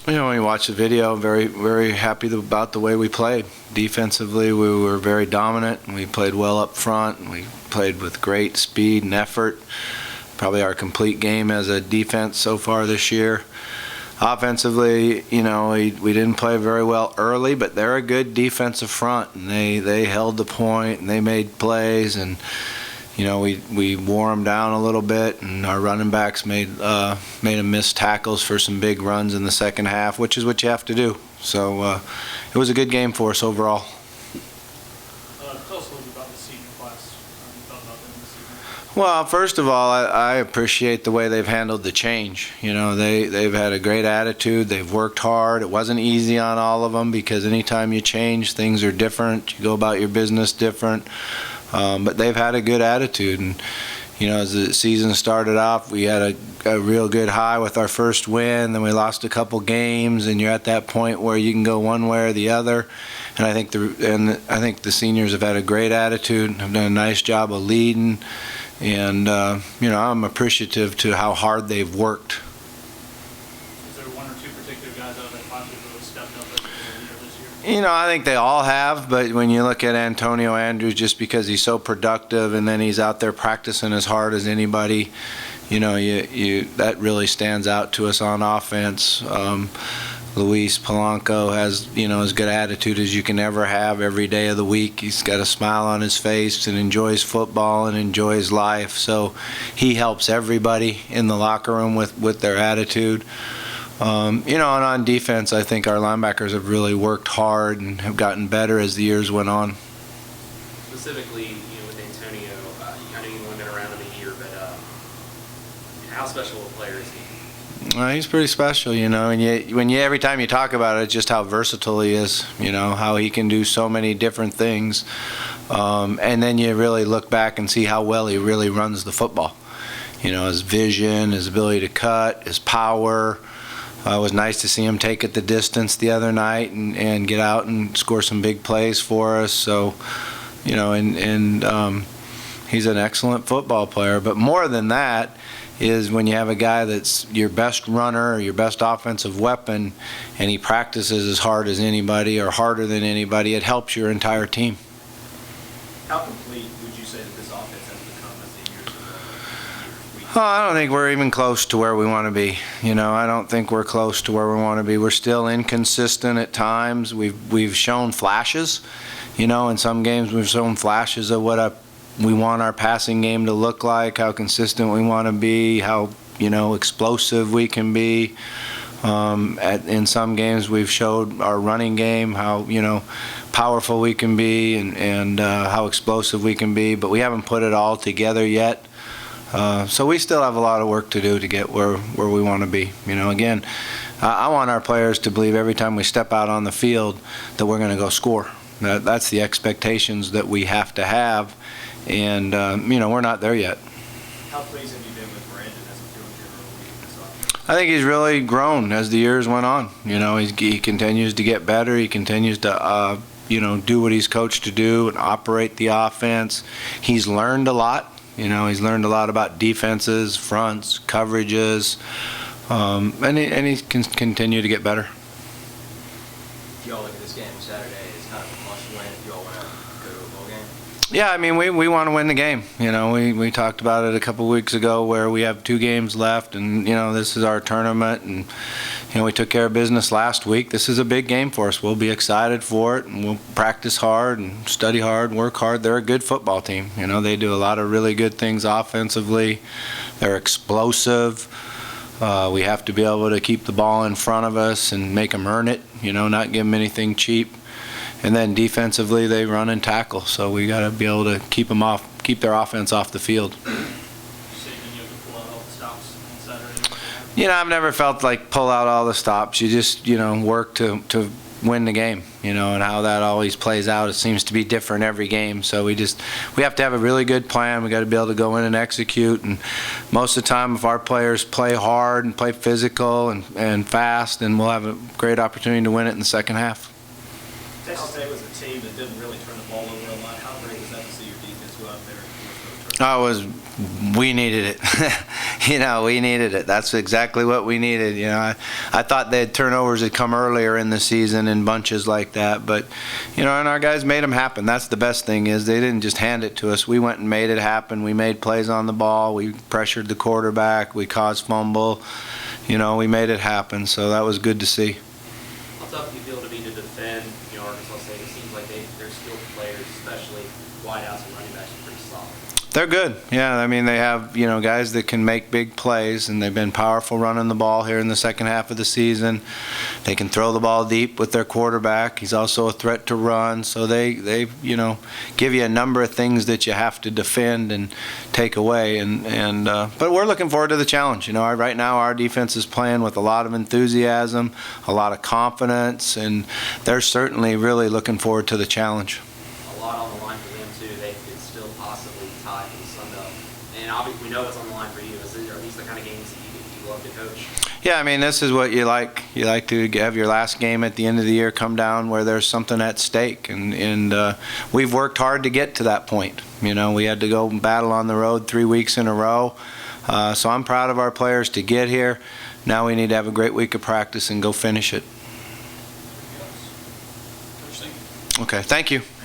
When you watch the video, very, very happy about the way we played. Defensively, we were very dominant. We played well up front. We played with great speed and effort. Probably our complete game as a defense so far this year. Offensively, we didn't play very well early, but they're a good defensive front, and they held the point and they made plays, and we wore them down a little bit, and our running backs made them miss tackles for some big runs in the second half, which is what you have to do. So it was a good game for us overall. Tell us a little bit about the senior class. How you felt about them this season? Well, first of all, I appreciate the way they've handled the change. They've had a great attitude. They've worked hard. It wasn't easy on all of them because anytime you change, things are different. You go about your business different. But they've had a good attitude, and as the season started off, we had a real good high with our first win. Then we lost a couple games, and you're at that point where you can go one way or the other. And I think the seniors have had a great attitude, have done a nice job of leading, and I'm appreciative to how hard they've worked. Is there one or two particular guys out of that class who really stepped up as a leader this year? I think they all have, but when you look at Antonio Andrews, just because he's so productive and then he's out there practicing as hard as anybody, that really stands out to us on offense. Luis Polanco has, as good attitude as you can ever have every day of the week. He's got a smile on his face and enjoys football and enjoys life. So he helps everybody in the locker room with their attitude. And on defense, I think our linebackers have really worked hard and have gotten better as the years went on. Specifically, with Antonio, I know you've only been around him a year, but how special a player is he? He's pretty special, and every time you talk about it, just how versatile he is, how he can do so many different things. And then you really look back and see how well he really runs the football. His vision, his ability to cut, his power. It was nice to see him take it the distance the other night and get out and score some big plays for us. So, he's an excellent football player. But more than that is when you have a guy that's your best runner or your best offensive weapon and he practices as hard as anybody or harder than anybody, it helps your entire team. How complete would you say that this offense has become as the years go on? Oh, I don't think we're even close to where we want to be. I don't think we're close to where we want to be. We're still inconsistent at times. We've shown flashes. In some games we've shown flashes of what we want our passing game to look like, how consistent we want to be, how explosive we can be. In some games we've showed our running game, how powerful we can be and how explosive we can be, but we haven't put it all together yet. So we still have a lot of work to do to get where we want to be. Again, I want our players to believe every time we step out on the field that we're going to go score. That's the expectations that we have to have, and we're not there yet. How pleased have you been with Brandon as a field general in this offense? I think he's really grown as the years went on. He continues to get better. He continues to do what he's coached to do and operate the offense. He's learned a lot. He's learned a lot about defenses, fronts, coverages, and he can continue to get better. Do y'all look at this game Saturday as kind of a must-win if y'all want to go to a bowl game? Yeah, we want to win the game. We talked about it a couple weeks ago where we have 2 games left, and this is our tournament, and we took care of business last week. This is a big game for us. We'll be excited for it, and we'll practice hard and study hard, work hard. They're a good football team. They do a lot of really good things offensively. They're explosive. We have to be able to keep the ball in front of us and make them earn it, not give them anything cheap. And then defensively, they run and tackle, so we got to be able to keep their offense off the field. I've never felt like pull out all the stops. You just, work to win the game, and how that always plays out. It seems to be different every game. So we have to have a really good plan. We got to be able to go in and execute. And most of the time, if our players play hard and play physical and fast, then we'll have a great opportunity to win it in the second half. Texas State was a team that didn't really turn the ball over a lot. How great was that to see your defense go out there and force those We needed it. We needed it. That's exactly what we needed. I thought the turnovers had come earlier in the season in bunches like that, but and our guys made them happen. That's the best thing, is they didn't just hand it to us. We went and made it happen. We made plays on the ball. We pressured the quarterback. We caused fumble. We made it happen. So that was good to see. How tough do you feel to be to defend Arkansas State? It seems like they're skilled players, especially wideouts and running backs, are pretty solid. They're good. Yeah, I mean, they have, guys that can make big plays, and they've been powerful running the ball here in the second half of the season. They can throw the ball deep with their quarterback. He's also a threat to run. So they give you a number of things that you have to defend and take away. But we're looking forward to the challenge. Right now our defense is playing with a lot of enthusiasm, a lot of confidence, and they're certainly really looking forward to the challenge. A lot on the line for them too. They could still possibly tie for the Sun Belt, and obviously we know what's on the line for you. Are these the kind of games that you love to coach? Yeah, I mean, this is what you like. You like to have your last game at the end of the year come down where there's something at stake, and we've worked hard to get to that point. We had to go battle on the road 3 weeks in a row, so I'm proud of our players to get here. Now we need to have a great week of practice and go finish it. Okay, thank you.